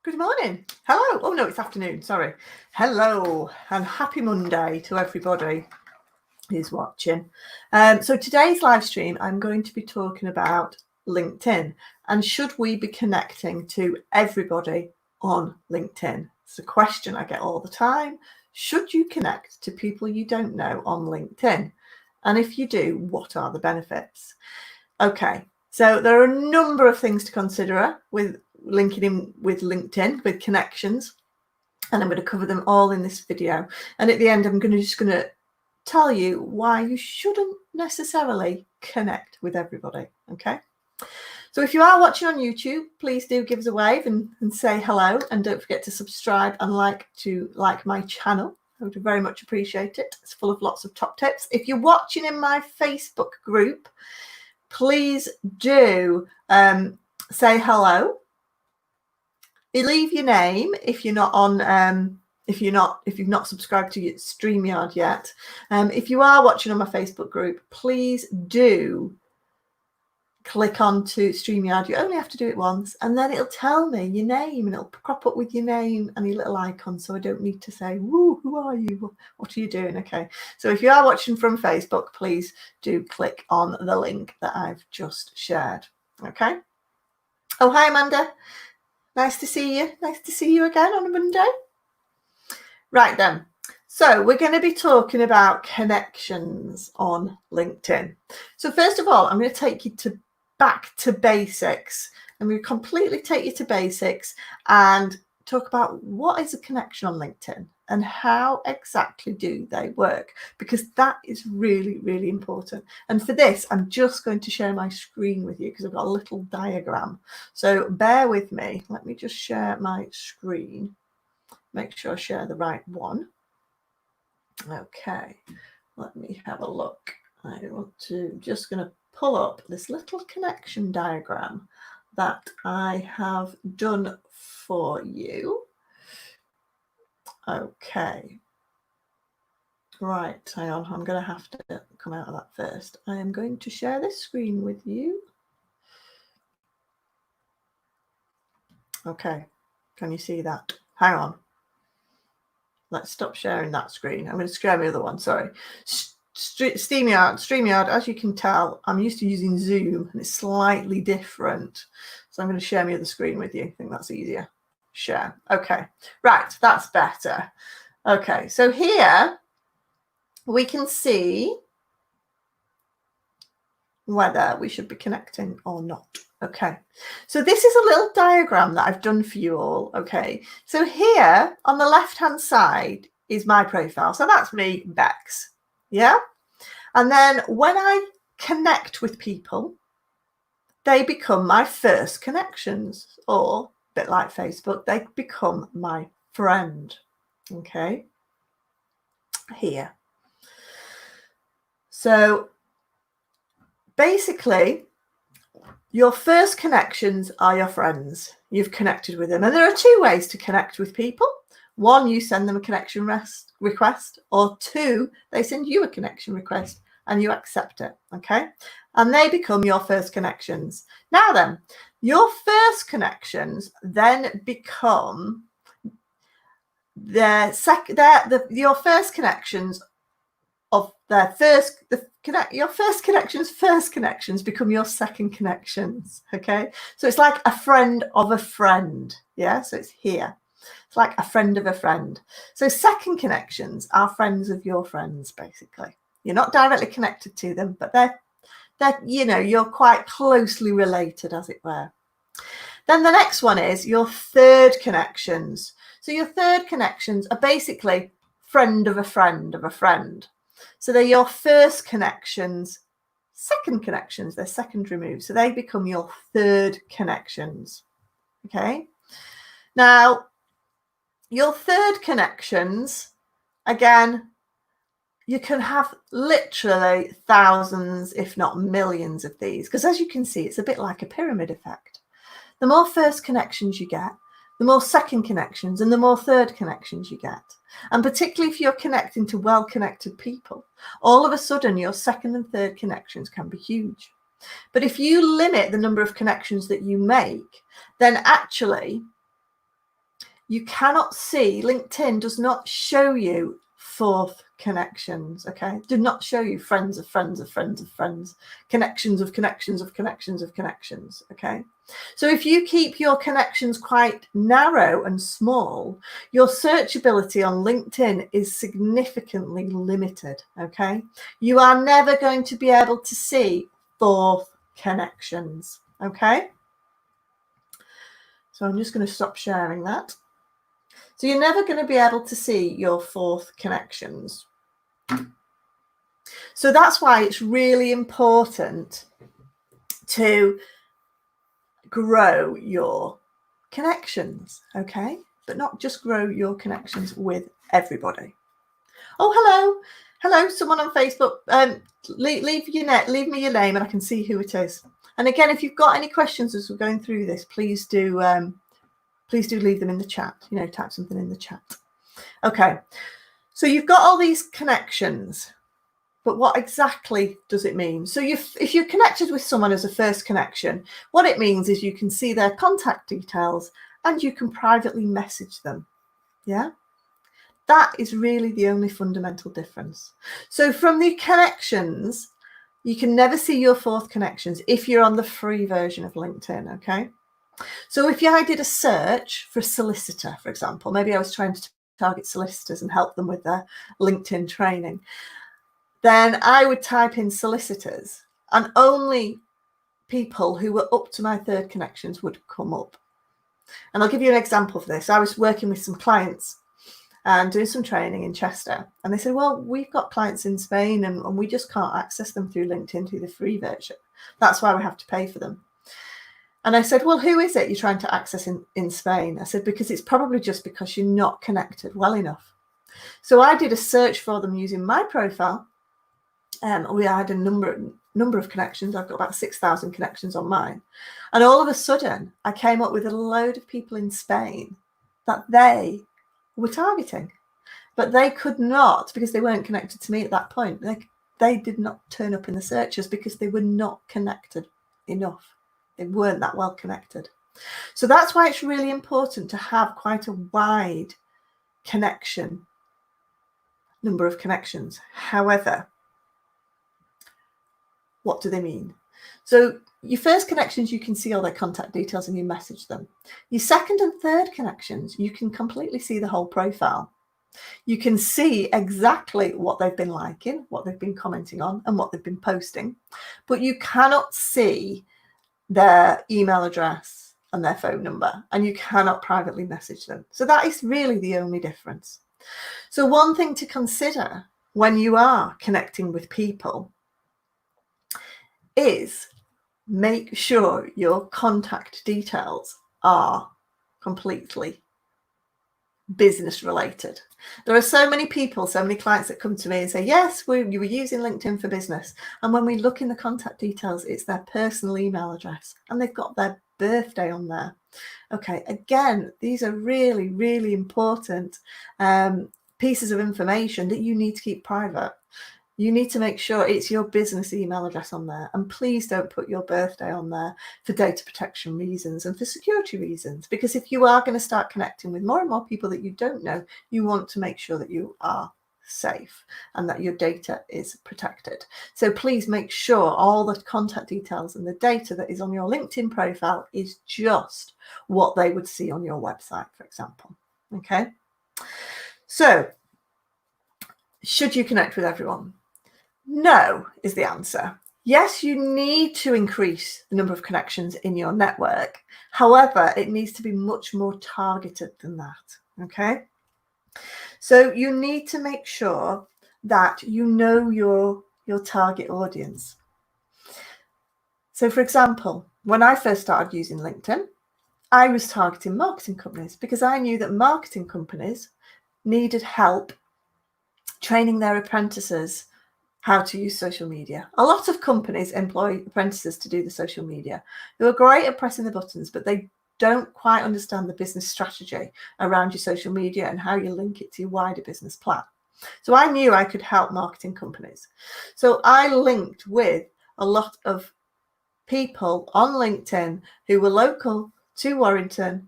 Good morning. Hello. Oh, no, it's afternoon. Sorry. Hello and happy Monday to everybody who's watching. So today's live stream, I'm going to be talking about LinkedIn and should we be connecting to everybody on LinkedIn? It's a question I get all the time. Should you connect to people you don't know on LinkedIn? And if you do, what are the benefits? Okay, so there are a number of things to consider with linking in with LinkedIn, with connections, and I'm going to cover them all in this video. And at the end, I'm just going to tell you why you shouldn't necessarily connect with everybody. Okay, so if you are watching on YouTube, please do give us a wave and say hello, and don't forget to subscribe and like my channel. I would very much appreciate it. It's full of lots of top tips. If you're watching in my Facebook group, please do say hello. Leave your name if you're not on if you've not subscribed to StreamYard yet. If you are watching on my Facebook group, please do click onto StreamYard. You only have to do it once, and then it'll tell me your name, and it'll crop up with your name and your little icon, so I don't need to say, woo, who are you? What are you doing? Okay, so if you are watching from Facebook, please do click on the link that I've just shared. Okay. Oh, hi, Amanda. Nice to see you. Nice to see you again on a Monday. Right then. So we're going to be talking about connections on LinkedIn. So first of all, I'm going to take you back to basics. I'm going to completely take you to basics and talk about what is a connection on LinkedIn and how exactly do they work, because that is really, really important. And for this, I'm just going to share my screen with you because I've got a little diagram. So bear with me. Let me just share my screen. Make sure I share the right one. Okay, let me have a look. I want to just going to pull up this little connection diagram that I have done for you. Okay. Right, hang on. I'm going to have to come out of that first. I am going to share this screen with you. Okay, can you see that? Hang on. Let's stop sharing that screen. I'm going to share my other one, sorry. StreamYard, as you can tell, I'm used to using Zoom, and it's slightly different. So I'm going to share my other screen with you. I think that's easier. Share. Okay, right, that's better. Okay, so here we can see whether we should be connecting or not. Okay, so this is a little diagram that I've done for you all. Okay, so here on the left hand side is my profile. So that's me, Bex. Yeah, and then when I connect with people, they become my first connections, or a bit like Facebook, they become my friend. Okay, here. So basically, your first connections are your friends. You've connected with them. And there are two ways to connect with people. One, you send them a connection request, or two, they send you a connection request and you accept it. Okay. And they become your first connections. Now then, your first connections then become your first connections of their your first connections become your second connections. Okay, so it's like a friend of a friend. Yeah, so it's here. It's like a friend of a friend. So second connections are friends of your friends. Basically, you're not directly connected to them, but they're you're quite closely related, as it were. Then the next one is your third connections. So your third connections are basically friend of a friend of a friend. So they're your first connections, second connections, they're secondary moves. So they become your third connections. Okay. Now, your third connections, again, you can have literally thousands, if not millions of these, because as you can see, it's a bit like a pyramid effect. The more first connections you get, the more second connections and the more third connections you get. And particularly if you're connecting to well-connected people, all of a sudden your second and third connections can be huge. But if you limit the number of connections that you make, then actually you cannot see, LinkedIn does not show you fourth connections, okay? Do not show you friends of friends of friends of friends, connections of connections of connections of connections, okay? So if you keep your connections quite narrow and small, your searchability on LinkedIn is significantly limited, okay? You are never going to be able to see fourth connections, okay? So I'm just going to stop sharing that. So you're never going to be able to see your fourth connections. So that's why it's really important to grow your connections, okay? But not just grow your connections with everybody. Oh, hello. Hello, someone on Facebook. Leave me your name and I can see who it is. And again, if you've got any questions as we're going through this, please do leave them in the chat. Type something in the chat. Okay, so you've got all these connections, but what exactly does it mean? So if you're connected with someone as a first connection, what it means is you can see their contact details and you can privately message them. Yeah, that is really the only fundamental difference. So from the connections, you can never see your fourth connections if you're on the free version of LinkedIn, okay? So if I did a search for a solicitor, for example, maybe I was trying to target solicitors and help them with their LinkedIn training, then I would type in solicitors and only people who were up to my third connections would come up. And I'll give you an example for this. I was working with some clients and doing some training in Chester, and they said, well, we've got clients in Spain and we just can't access them through LinkedIn through the free version. That's why we have to pay for them. And I said, well, who is it you're trying to access in Spain? I said, because it's probably just because you're not connected well enough. So I did a search for them using my profile. We had a number of connections. I've got about 6,000 connections on mine. And all of a sudden, I came up with a load of people in Spain that they were targeting. But they could not, because they weren't connected to me at that point. They did not turn up in the searches because they were not connected enough. They weren't that well connected. So that's why it's really important to have quite a wide number of connections. However, what do they mean? So your first connections, you can see all their contact details and you message them. Your second and third connections, you can completely see the whole profile. You can see exactly what they've been liking, what they've been commenting on, and what they've been posting. But you cannot see their email address and their phone number, and you cannot privately message them. So that is really the only difference. So one thing to consider when you are connecting with people is make sure your contact details are completely business related. There are so many people, so many clients that come to me and say, yes, you were using LinkedIn for business. And when we look in the contact details, it's their personal email address and they've got their birthday on there. Okay, again, these are really, really important pieces of information that you need to keep private. You need to make sure it's your business email address on there. And please don't put your birthday on there for data protection reasons and for security reasons. Because if you are going to start connecting with more and more people that you don't know, you want to make sure that you are safe and that your data is protected. So please make sure all the contact details and the data that is on your LinkedIn profile is just what they would see on your website, for example. Okay. So should you connect with everyone? No is the answer. Yes, you need to increase the number of connections in your network. However, it needs to be much more targeted than that. Okay. So you need to make sure that you know your target audience. So for example, when I first started using LinkedIn, I was targeting marketing companies because I knew that marketing companies needed help training their apprentices how to use social media. A lot of companies employ apprentices to do the social media who are great at pressing the buttons, but they don't quite understand the business strategy around your social media and how you link it to your wider business plan. So I knew I could help marketing companies. So I linked with a lot of people on LinkedIn who were local to Warrington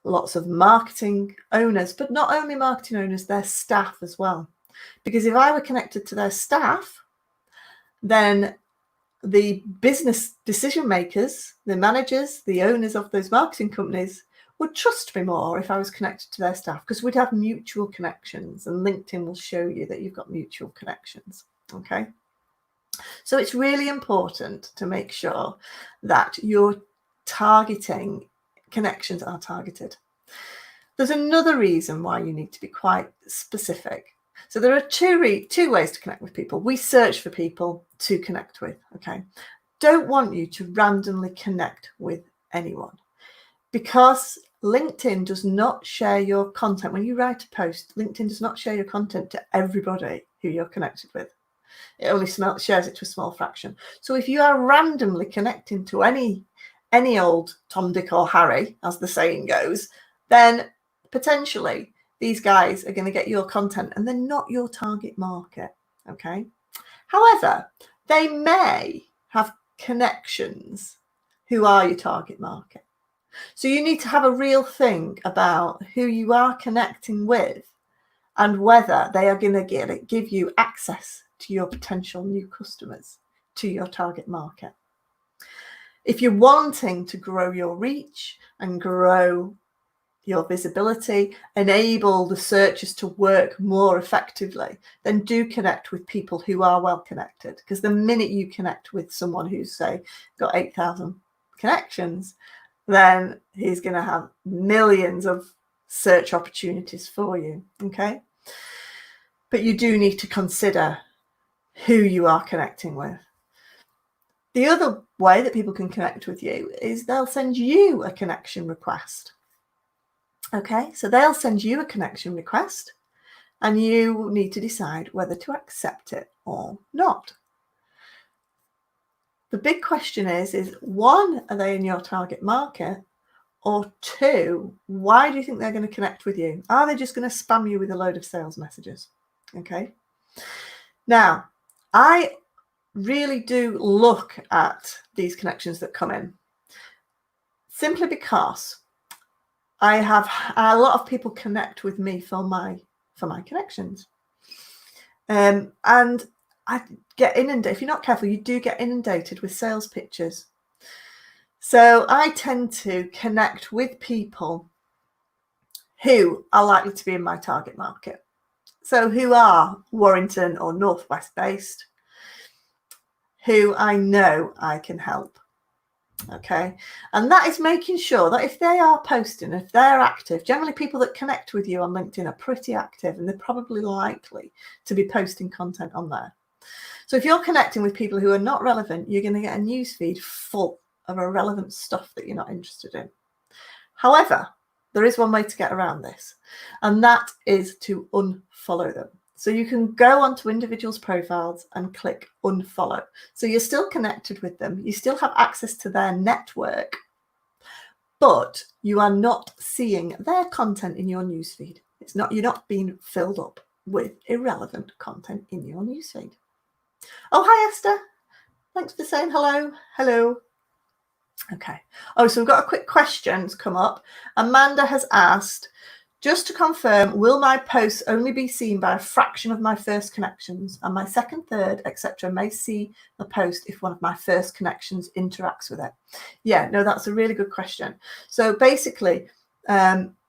lots of marketing owners, but not only marketing owners, their staff as well. Because if I were connected to their staff, then the business decision makers, the managers, the owners of those marketing companies would trust me more if I was connected to their staff, because we'd have mutual connections, and LinkedIn will show you that you've got mutual connections. Okay. So it's really important to make sure that your targeting connections are targeted. There's another reason why you need to be quite specific. So there are two ways to connect with people. We search for people to connect with. Okay. Don't want you to randomly connect with anyone, because LinkedIn does not share your content. When you write a post, LinkedIn does not share your content to everybody who you're connected with. It only shares it to a small fraction. So if you are randomly connecting to any old Tom, Dick or Harry, as the saying goes, then potentially these guys are going to get your content and they're not your target market. Okay. However, they may have connections who are your target market. So you need to have a real think about who you are connecting with and whether they are going to give you access to your potential new customers, to your target market. If you're wanting to grow your reach and grow your visibility, enable the searches to work more effectively, then do connect with people who are well connected. Because the minute you connect with someone who's, say, got 8,000 connections, then he's going to have millions of search opportunities for you. Okay. But you do need to consider who you are connecting with. The other way that people can connect with you is they'll send you a connection request. Okay, so they'll send you a connection request and you need to decide whether to accept it or not. The big question is one, are they in your target market? Or two, why do you think they're going to connect with you? Are they just going to spam you with a load of sales messages? Okay. Now, I really do look at these connections that come in, simply because I have a lot of people connect with me for my connections. And I get inundated. If you're not careful, you do get inundated with sales pitches. So I tend to connect with people who are likely to be in my target market. So who are Warrington or Northwest based, who I know I can help. Okay. And that is making sure that if they are posting, if they're active, generally people that connect with you on LinkedIn are pretty active and they're probably likely to be posting content on there. So if you're connecting with people who are not relevant, you're going to get a newsfeed full of irrelevant stuff that you're not interested in. However, there is one way to get around this, and that is to unfollow them. So you can go onto individuals' profiles and click unfollow. So you're still connected with them. You still have access to their network, but you are not seeing their content in your newsfeed. You're not being filled up with irrelevant content in your newsfeed. Oh, hi, Esther. Thanks for saying hello. Hello. Okay. Oh, so we've got a quick questions come up. Amanda has asked, just to confirm, will my posts only be seen by a fraction of my first connections, and my second, third, etc. may see the post if one of my first connections interacts with it? Yeah, no, that's a really good question. So basically,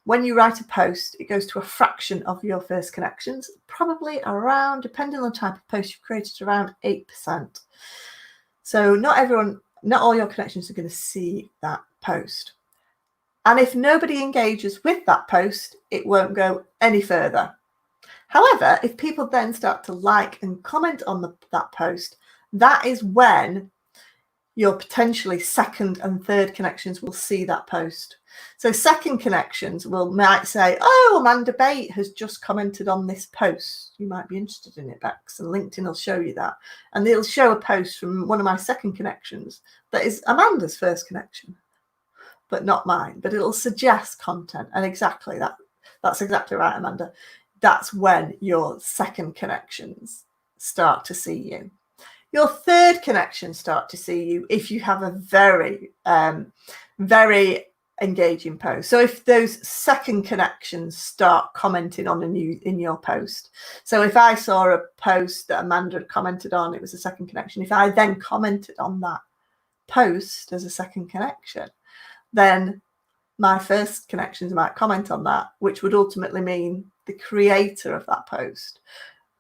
when you write a post, it goes to a fraction of your first connections, probably around, depending on the type of post you've created, around 8%. So not all your connections are going to see that post. And if nobody engages with that post, it won't go any further. However, if people then start to like and comment on that post, that is when your potentially second and third connections will see that post. So second connections might say, oh, Amanda Bate has just commented on this post. You might be interested in it, Bex. And LinkedIn will show you that. And it'll show a post from one of my second connections that is Amanda's first connection, but not mine. But it'll suggest content. And exactly that. That's exactly right, Amanda. That's when your second connections start to see you. Your third connections start to see you if you have a very, very engaging post. So if those second connections start commenting on in your post, so if I saw a post that Amanda had commented on, it was a second connection. If I then commented on that post as a second connection, then my first connections might comment on that, which would ultimately mean the creator of that post,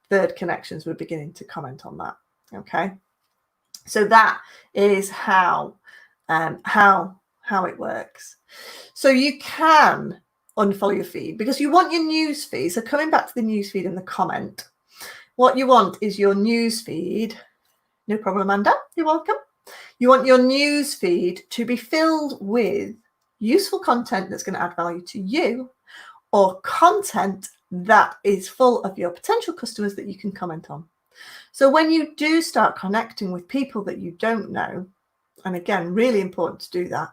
third connections, were beginning to comment on that. Okay, so that is how it works. So you can unfollow your feed because you want your news feed. So coming back to the news feed and the comment, what you want is your news feed. No problem, Amanda. You're welcome. You want your news feed to be filled with useful content that's going to add value to you, or content that is full of your potential customers that you can comment on. So when you do start connecting with people that you don't know, and again, really important to do that,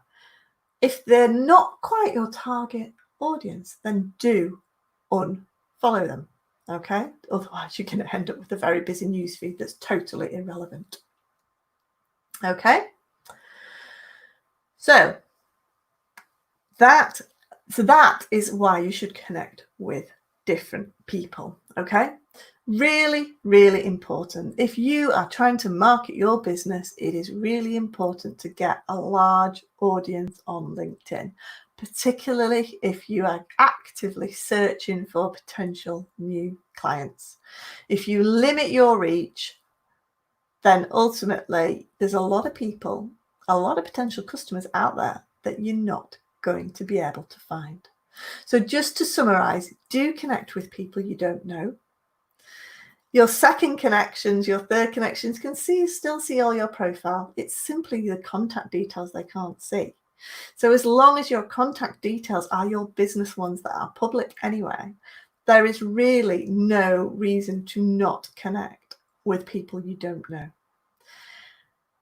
if they're not quite your target audience, then do unfollow them. Okay? Otherwise, you're going to end up with a very busy newsfeed that's totally irrelevant. Okay? So that is why you should connect with different people. Okay? Really, really important. If you are trying to market your business, it is really important to get a large audience on LinkedIn, particularly if you are actively searching for potential new clients. If you limit your reach, then ultimately there's a lot of people, a lot of potential customers out there that you're not going to be able to find. So just to summarize, do connect with people you don't know. Your second connections, your third connections can still see all your profile. It's simply the contact details they can't see. So as long as your contact details are your business ones that are public anyway, there is really no reason to not connect with people you don't know.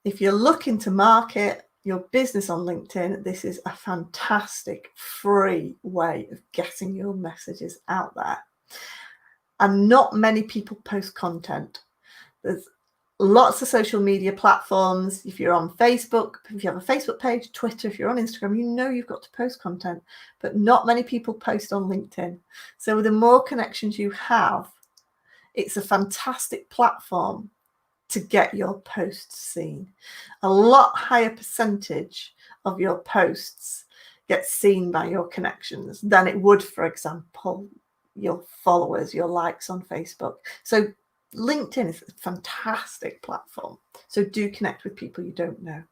If you're looking to market your business on LinkedIn, this is a fantastic free way of getting your messages out there. And not many people post content. There's lots of social media platforms. If you're on Facebook, if you have a Facebook page, Twitter, if you're on Instagram, you know you've got to post content, but not many people post on LinkedIn. So the more connections you have, it's a fantastic platform to get your posts seen. A lot higher percentage of your posts get seen by your connections than it would, for example, your followers, your likes on Facebook. So LinkedIn is a fantastic platform. So do connect with people you don't know.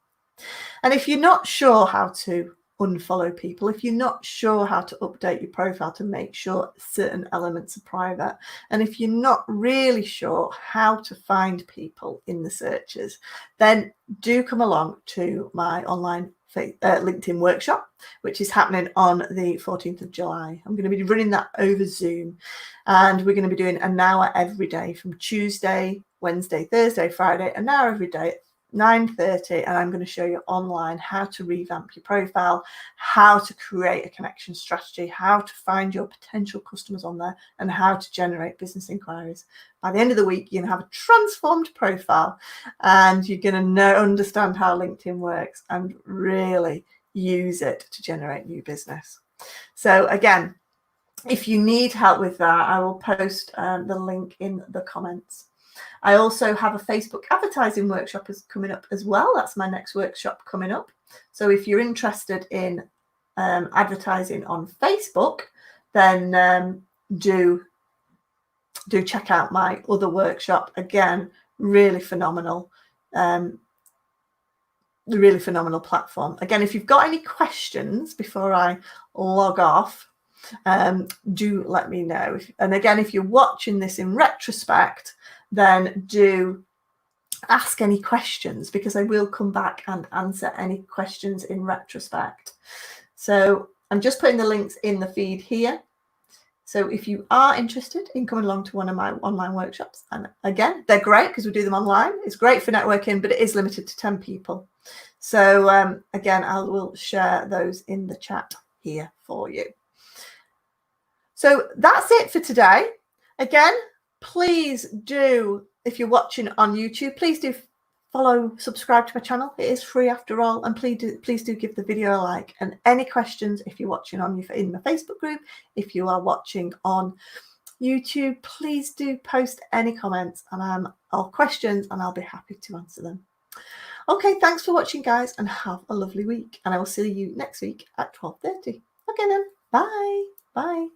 And if you're not sure how to unfollow people, if you're not sure how to update your profile to make sure certain elements are private, and if you're not really sure how to find people in the searches, then do come along to my online LinkedIn workshop, which is happening on the 14th of July. I'm going to be running that over Zoom, and we're going to be doing an hour every day from Tuesday, Wednesday, Thursday, Friday, an hour every day at 9:30, and I'm going to show you online how to revamp your profile, how to create a connection strategy, how to find your potential customers on there, and how to generate business inquiries. By the end of the week, you're going to have a transformed profile, and you're going to understand how LinkedIn works and really use it to generate new business. So again, if you need help with that, I will post the link in the comments. I also have a Facebook advertising workshop coming up as well. That's my next workshop coming up. So if you're interested in advertising on Facebook, then do check out my other workshop. Again, really phenomenal. Really phenomenal platform. Again, if you've got any questions before I log off, do let me know. And again, if you're watching this in retrospect, then do ask any questions, because I will come back and answer any questions in retrospect. So I'm just putting the links in the feed here. So if you are interested in coming along to one of my online workshops, and again, they're great because we do them online. It's great for networking, but it is limited to 10 people. So again, I will share those in the chat here for you. So that's it for today. Again, please do, if you're watching on YouTube, please do subscribe to my channel. It is free after all, and please do give the video a like. And any questions, if you're watching in my Facebook group, if you are watching on YouTube, please do post any comments or questions, and I'll be happy to answer them. Okay, thanks for watching, guys, and have a lovely week. And I will see you next week at 12:30. Okay then, bye. Bye.